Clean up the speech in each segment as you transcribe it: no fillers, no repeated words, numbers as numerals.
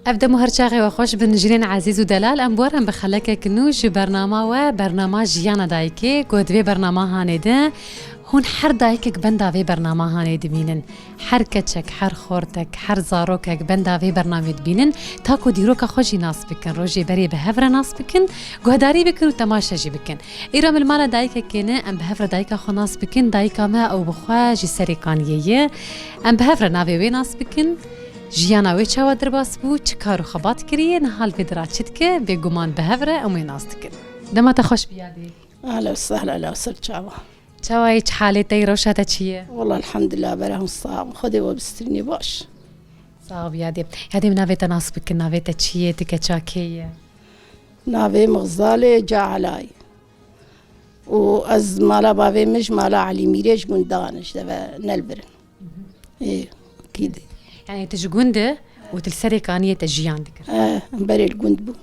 أبدأ مهرجاغي وخوش بنجرين عزيز ودلال أمبورم بخلك كنوش برنامج جيانا دايكي قد في برنامج هانيدا هون حر دايكك بندا في برنامج هانيد بينن حر كتشك حر خورتك حر زاروكك بندا في برنامج بينن تاكو ديروكا خوشي ناس بكن روجي بري بهفرة ناس بكن قهداري بكن وتماشا جي بكن إيرام المالا دايكا كينا أم بهفرة دايكا خو ناس بكن دايكا ما أو بخواجي سريكانية أم بهفرة نافي وي ناس بكن جيانا وی چاوا درباس بو چه کارو خبات کریه نهال بدرا چتکه بگومان بهفره امی ناستکن دما تخوش بیادی أهلا وسهلا لا وسهلا شعبا چاوا ایچ حالتی روشتا چیه والله الحمد لله براهم صعب خذي وبسترني باش صعب بیادی یادی مناویتا ناس بکن ناویتا چیه تکه چاکیه نافي مغزالي جا علاي وأز مالا بافي مش مالا علي ميريش من دانش دفا نلبرن إيه كده يعني تجوندة وتلسريكانية تجيان ذكر بري الجند بو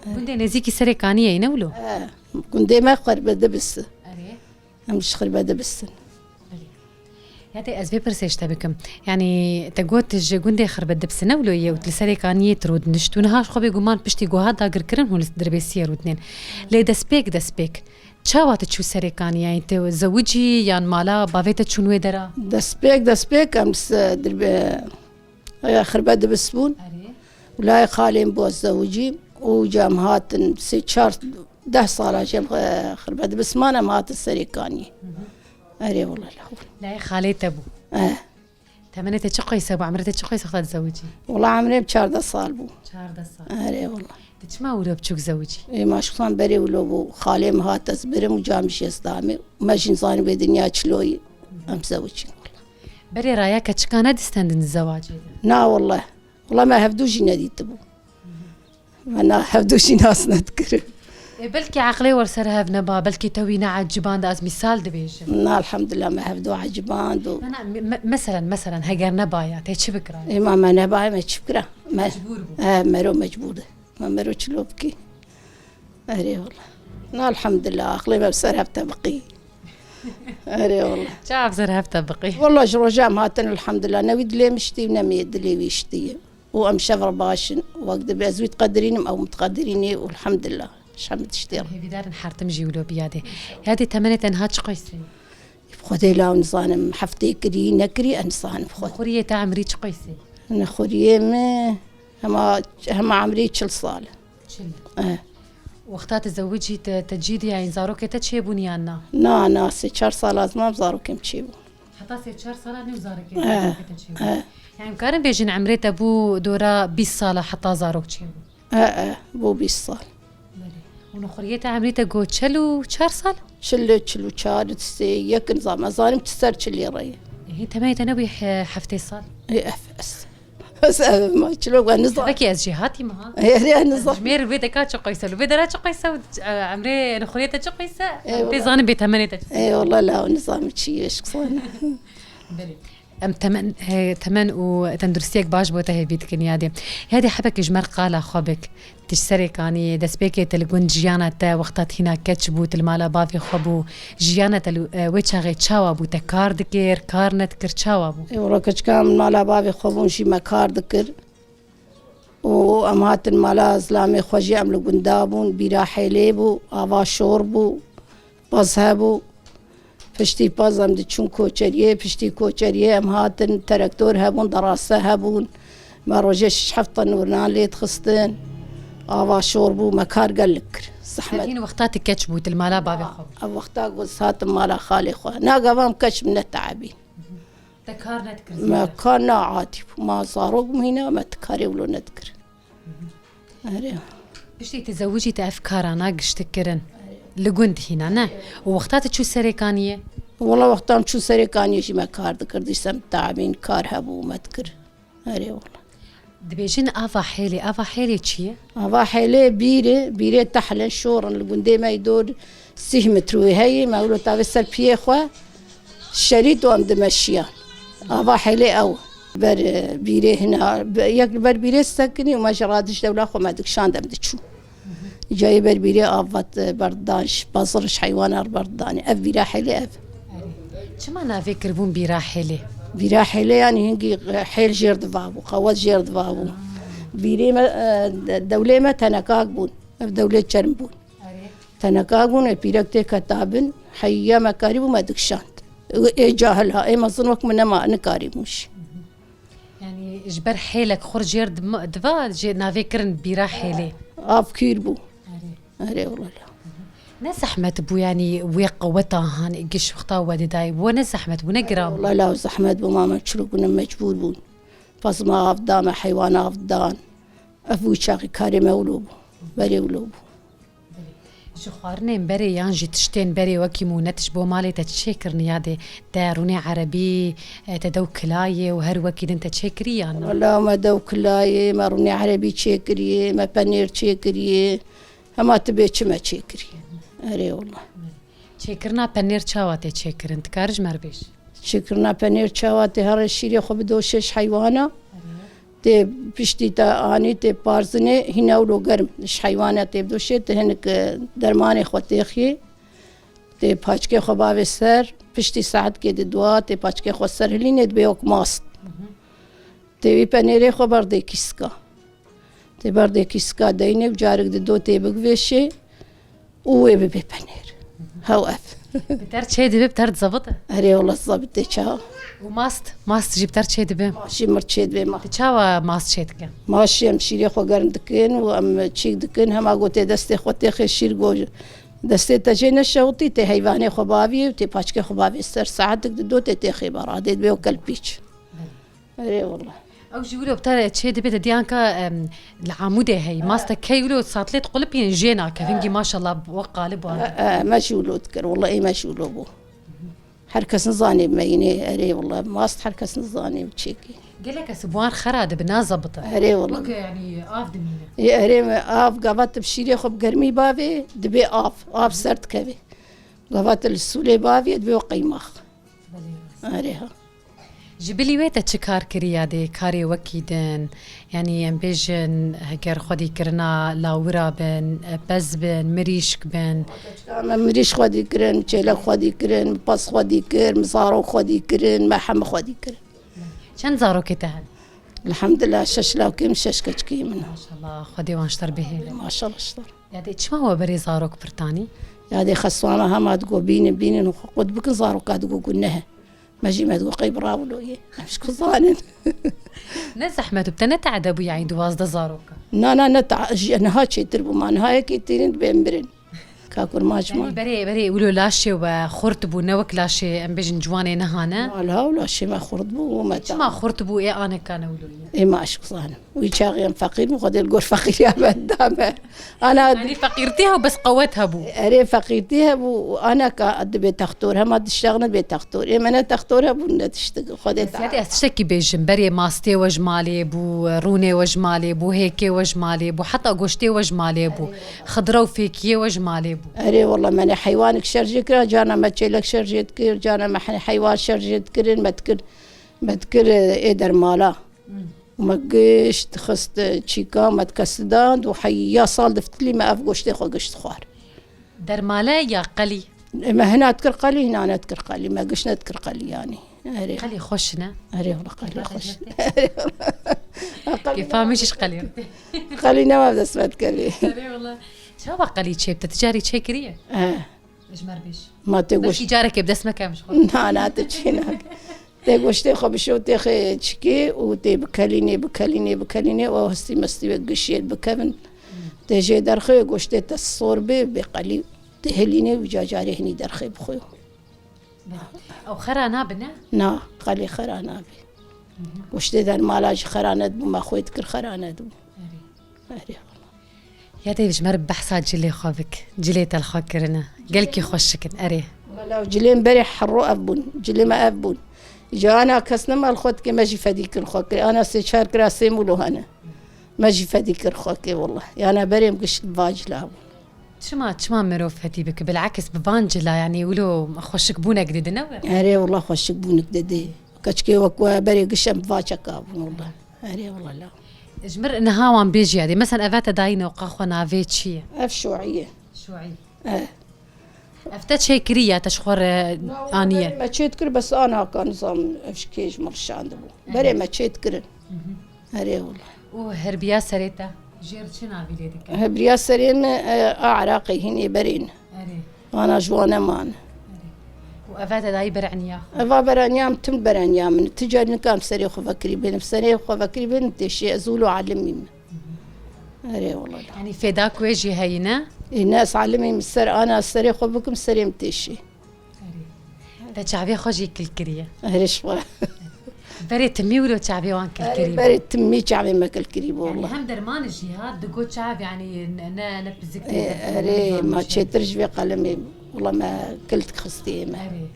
جوندة نزيكي سريكانية ينولو جند ما خرب دبس أري مش خرب دبس هذا أزبي برسيش تبكم يعني تقوت جوندة خرب دبس نولو يه وتلسريكانية ترود نشتونها خبي جمان بشتي جوهاد داقر كرن هون دربيسية رودنين ليه دسبيك چاوات تشو سريكانية يعني تو زوجي يعني مالا بافيتا تشون ويدرا دسبيك أمس درب خرب دبس بون ولا خالين بو زوجي وجام هاتن سيشار 10 صالة جام خرب دبس ما أنا مات السريكانية أري والله لا خالي تبو تمنيت تشقي سبو عمرتي تشقي سخت زوجي والله عمري ب14 صال بو 14 صال أري والله تسمع ولا بتشوك زوجي إيه ما شخصان بري ولا بو خالي مهات أزبرم وجامش يستعمل وماشي نصاني بدنيا شلوي أم زوجي بري رايك كان دستندن الزواج نا والله ما هفدوشي ندي تبو أنا هفدوشي ناس نذكر بلكي عقلي ورسرها بنبا بلكي توينا عجبان دا از مثال دبيش نا الحمد لله ما هفدو عجبان دو أنا مثلا هجر نبايا تيجي بكرة إيه ما نبايا ما تشبكرة مجبور بو مرو مجبورة ما مرو تشلوبكي أري والله نا الحمد لله عقلي ما بسرها بتبقي أري والله شاف زرها بتبقي والله جروجام هاتن الحمد لله نويد لي مشتي ونميد لي ويشتي وأم شفر باشن وقت بأزويد قدرين أو متقدريني والحمد لله شحال تشتير هي بدار نحرتم جيولو بيادي هذه تمنت انهاج قيسي بخذي لا نصانم حفتي كري نكري انصان بخذ خوريه تاع عمري قيسي انا خوريه ما هم عمري تشل صال وقتها تزوجي تجيدي يعني زاروك تشيبوني عنا نا ناس 4 صالات ما بزاروك تشيبو حتى 4 صالات نزارك تشيبو يعني كان بيجن عمري تبو دورا 20 صاله حتى زاروك تشيبو بو 20 صال ونخريته عمريته جو تشلو 4 صال تشلو شار تسي يك نظام ظالم تستر تشلي ري هي تماي تنوي حفتي صال اي بس ما تشلو نظام بكي از جهاتي ما هي نظام جمير بيدك تشقيسه بدرا تشقيسه عمري نخريته تشقيسه بيزان بتمنيته اي والله لا نظام تشي ايش قصنا ام تمن وتندرسيك باش بوته هي بيتكن يادي هذه حبك جمر قال خبك تشسري كاني دسبيكي تلقون جيانا تا وقتات هنا كتشبوت المالا بافي خبو جيانا تلو ويتشاغي تشاوا بو تكار دكير كارنت كر تشاوا بو اي والله كام مالا بافي خبون شي مكار دكر وامهات المالا زلامي خوجي عملو قندابون بيرا حيليبو افا شوربو بازهبو پشتی پازم دچون کوچریه پشتی کوچریه ام هاتن تراکتور هبون دراسه هبون ما روجش حفظ نورنا ليت خستن آوا شوربو مكار قلك زحمة لكن وقتات كتشبوت المالا بابي خو وقتها قصات مالا خالي خو ناقا كش من التعبي تكارنا تكر ما كان عاتب ما صاروق هنا ما تكاري ولو نذكر بشتي تزوجي تأفكار أنا قشتكرن لقند هنا نه ووقتات تشو سريكانية والله وقتام تشو سريكانية شي ما كار ذكر دي سم تعبين كار هبو ما تذكر والله دبيجين افا حيلي تشيه افا حيلي بيري تحلن شورن لقندي ما يدور سهم تروي هي ما يقولوا تابس البيخوا الشريط وام دمشيان افا حيلي او بر بيري هنا يك بر بيري سكني وما جرادش دوله خو ما دك شان دم تشو جاي بر بيري افات بردانش بصرش حيوان برداني اف بيرا حيلي اف شما انا فكر بون بيرا حيلي بيرا حيلي يعني هنجي حيل جيرد بابو خوات جيرد بابو بيري ما دولة ما تنكاك بون دولة شرم بون تنكاك بون بيركتي كتابن حيا ما كاريبو ما دكشانت اي جاهلها اي مظنوك من ما نكاريبوش يعني جبر حيلك خرج يرد دفا جي نافي كرن بيرا حيلي اف كيربو اري والله لا ناس احمد بو يعني ويق وطاهن ايش وقتا ودي داي وناس احمد ونقرا والله لا زحمة بو ما مشروب مجبور بون فصما افدان حيوان افدان افو شاقي كاري مولوب بري ولوب شو خارنين بري يانجي تشتين بري وكيمو نتش بو مالي تتشكر نيادي داروني عربي تدو كلاية وهر وكيد انت تشكري يعني والله ما دو كلاي ما روني عربي تشكري ما بانير تشكري هما تبيتش ما تشكري اري والله تشكرنا بنير تشاواتي تشكر انت كارج مربيش شكرنا بانير تشاواتي هر الشيري خو بدوشش حيوانه تي بشتي تا اني تي بارزني هنا ولو گرم اش حيوانات تي بدوشي تهنك درماني خوتيخي تي پاچكي خو باوسر پشتي ساعت کې د دوا ته پاچکه خو سر هلینه د بیوک ماست ته وی پنيره خو برده کیسکا ته برده کیسکا دینه جارک د دو ته بگوشه او به پنير هاو اف بتر شيء بتر تزبطه اري والله صبت تشا وماست جبتر شيء دبي ماشي مرشيد به ما تشاوا ماست شيء كان ماشي مشيري خو گرم دکن و ام چیک دکن هم گوته دست خوته خشیر گو دست تجين الشوطي تي حيواني خبابي وتي باشكي خبابي سر ساعتك دو تي خبار عديد بيو كلبيش اي والله او جيولو بتاع تشي دبي ديانكا العموده هي ماستا كيولو ساتليت قلبين جينا كفنجي ما شاء الله بوقع لبوا ما شولو تكر والله اي ما شولو بو حركس نظاني بميني اري والله ماست حركس نظاني بتشيكي قال لك سبوان خراد بنا زبطه اري والله اوكي يعني اف دمينه يا اري اف قابت بشيري خب قرمي بابي دبي اف سرت كبي قابت السولي بابي دبي قيمخ اريها جبلي ويتا تشكار كريادي كاري وكيدن يعني ام بيجن هكر خدي كرنا لاورا بن بزبن مريشك بن مريش خدي كرن تشيلا خدي كرن باس خدي كرن مصارو خدي كرن محم خدي كرن شن زارو كتهن الحمد لله ششلا وكيم ششكتشكي منها ما شاء الله خدي وانشتر به ما شاء الله اشتر يعني ما هو بري زاروك برتاني يعني خصوانا هم تقول بيني وقد بك زاروك تقول قلناها ماجي ما تقول قيب راولو مش كظانن ناس احمد بتنت عدبو يعني دواز دا زاروك نا انا هاتشي تربو ما نهايه كي تيرين بيمبرين كاكل ماش يعني بري يقولوا لاشي وخرطبو نوك لاشي ام بيجن جواني نهانا لا ولا شيء ما خرطبو وما ما خرطبو ايه انا كان اقولوا اي ما اشك صان ويشاغي فقير وخد القور فقير يا بدامه انا يعني فقيرتيها وبس قوتها بو اري فقيرتيها بو وانا كقد بيت تختورها ما تشتغل بيت تختور اي ما انا تختورها بو تشتغل خدت هذه تشتكي بيجن بري ماستي وجمالي بو روني وجمالي بو هيكي وجمالي بو حتى قشتي وجمالي بو خضرو فيكي وجمالي بو اري والله ماني حيوانك شرجك جانا ما تشيلك شرجت كير جانا ما حيوان شرجت كير ما تكر ايدر مالا وما قش تخست تشيكا ما تكسدان وحيا صال دفت لي ما افقشتي خو قشت خوار درمالا يا قلي ما هنا تكر قلي هنا انا تكر قلي ما قشنا تكر قلي يعني اري قلي خوشنا اري والله قلي خوش كيف مش قلي قلي ما بس ما تكلي اري والله شو بقى قلي شيب تتجاري تشكريه ايش مربيش ما تقوش تجارك يبدا اسمك مش انا تجينك تقوشتي خبشو تخي تشكي وتي بكليني وهستي مستي بقشيل بكفن تجي درخي قوشتي تصور بقلي تهليني وجاجاري هني درخي بخيو او خرانا بنا نا قلي خرانا بي قوشتي ذا المالاج خرانات بما خويت كر خرانات بو اري يا ديفش مرب بحثات جلي خوبك جليت الخاكرنا قالكي خوشكن اري ولا جلين بري حرو ابون جلي ما ابون جانا كسنا ما الخوت كي ماجي فديك الخوك انا سيشار كراسي مولو هنا ماجي فديك الخوك والله انا بريم قش الفاجلا شما مروف هدي بك بالعكس بفانجلا يعني يقولوا خوشك بونك دي نور اري والله خوشك بونك دي كشكي وكوا بري قشم فاجكا والله اري والله لا جمر انها وان بيجي هذه مثلا افاتا داينا وقاخونا فيتشي اف شوعيه افتت شي كريه تشخور انيه ما تشيتكر بس انا كان نظام افشكيج مرشان دبو بري ما تشيتكر اري والله و هربیا سريتا جير شنا بيليدك هبريا سرين عراقي هني برين اري أنا جوانا مان وافات داي برعنيا أفا برانيام تم برانيام من تجار نكام سري خو فكري بين سري خو فكري بين تشي أزولو علمي أري والله يعني فداك وجهي هينا الناس علمي من السر أنا السري خو بكم سري متشي تشعبي خوجي كل كريه هرش والله بري تمي ولو تشعبي وان كل كريه بري تمي شعبي ما كل كريب يعني والله هم درمان الجهاد دقو شعب يعني نبزك أري ما تشترج في قلمي والله ما كلت خستي ما اري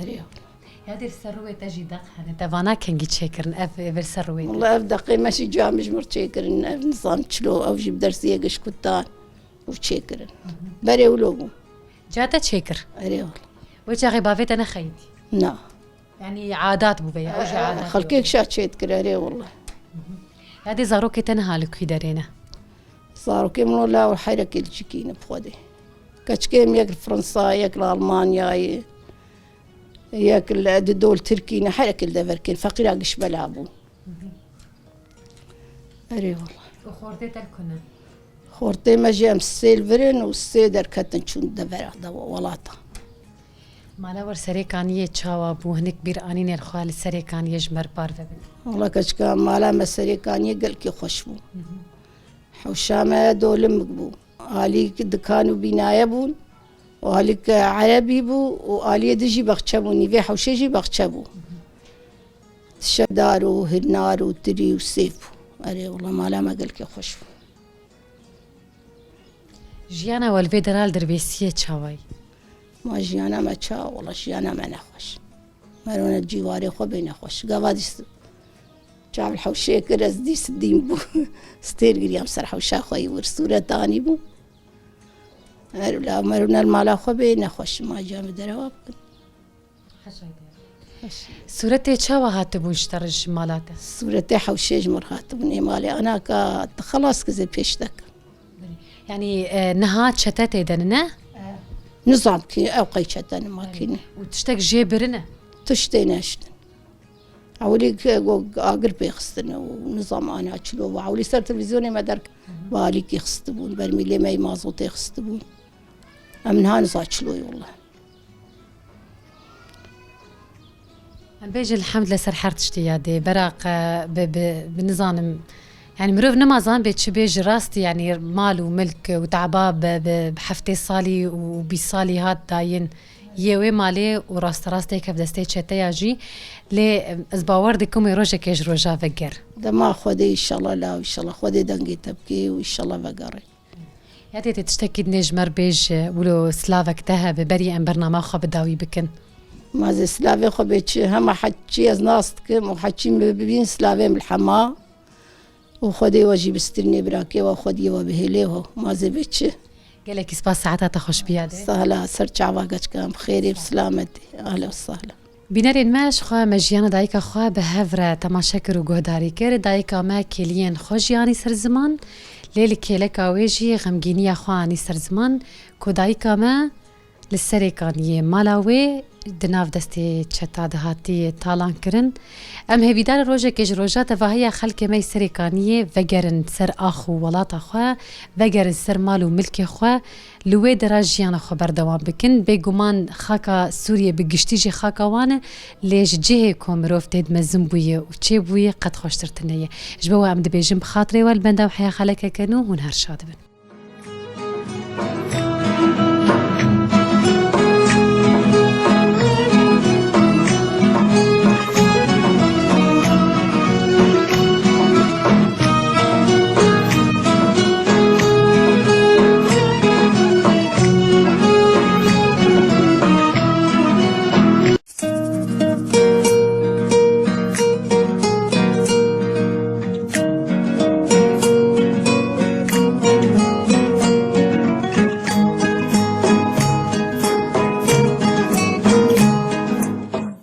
أري هذه السروه تجي دقها تفانا كان جيت شكر اف السروه والله أفدقي ماشي جامج مرتشيكر نظام تشلو أو جيب درسية قش كتان وتشيكر بري ولوجو جاتا شكر أري والله وجا غبافيت انا خيتي نا يعني عادات بوبيا اوجي عادات خلكيك شات شيت كراري والله هذه زاروكي تنهالك في دارينا صاروا كيم ولا وحيرك الجكين بخودي كاتشكيم ياكل فرنسا ياكل ألمانيا ياكل دول تركينا حيرك الدفركين فقير قش بلعبو أري والله وخورتي تلكنا خورتي ما جام السيلفرين والسيدر كاتن شون دفر ولاطة مالا سريكانية تشاوا بو هنك بير انين الخوال سريكانية جمر بارفه والله كاتشكا مالا مسري كان يقل كي خشبو حوشامة دول مقبو آلي دكانو بناية بون وآليك عربي بو وآلي دجي بخشبوني في حوشيجي بخشبو شدارو هنارو تري وسيفو أري والله مالا ما قل كي خشبو جيانا والفيدرال دربيسية تشاواي ما جيانا ما تشا والله جيانا ما نخوش مرونا الجواري خو بين خوش قوادي شعب الحوشي كرز دي سدين بو ستير قريام سر حوشا خوي ورسورة تاني بو لا مرونا المالا خو بين خوش ما جام درواب سورتي تشاوا هاتبو اشترج مالاته صورتي حوشي جمر خاطبني مالي انا خلاص كذا بيشتك يعني نهات شتاتي دننا نظام كي او قيشتن ما كيني وتشتك جيبرنا تشتيناشت عوليك اقر بيخستن ونظام انا اتشلو وعولي صار تلفزيوني ما درك باليك يخستبون برميلي ما يمازوت يخستبون من هان زاتشلو والله بيجي الحمد لله حرت اشتيادي براق بنظام يعني مروف نمازان بيتش بيج راستي يعني مال وملك وتعباب بحفتي صالي وبيصالي هاد داين يوي مالي وراست راستي كيف دستي تشتيا جي لي ازباوردكم يروجك يج روجا فقر دما خدي ان شاء الله لا ان شاء الله خدي دنقي تبكي وان شاء الله فقري ياتي تشتكي نجمر بيج ولو سلافك تهب بري ان برنامج خو بداوي بكن ما زي سلافي خو بيتش هم حكي از ناستكم وحكي بين سلافي من الحما وخدي واجي بسترني براكي وخدي وبهليه ما زي بيتش قالك سباس ساعتها تخش بيادي سهلا سرچا واقعك كام بخير بسلامتي اهلا وسهلا بینرین ماش خواه مجیان دایکا خواه به هفره تماشا کرو گهداری کرد دایکا ما کلین خوش یانی سر زمان لیل کلک آویجی غمگینی خوانی سر زمان که دایکا ما لسریکانی مالاوی دناف دستی چتا دهاتی تالان کرن ام هیویدار روژه کج روژه تفاهی خلک می سریکانی وگرن سر آخو ولاتا خواه وگرن سر مالو ملک خواه لوی دراجیان خو بردوام بکن بگومان خاکا سوریه بگشتیجی خاکا وانه لیج جه کومروف تید مزم بویه و چه بویه قد خوشتر تنیه جبوا ام دبیجم بخاطره والبنده و حیا خلکه کنو هون هر شاد بن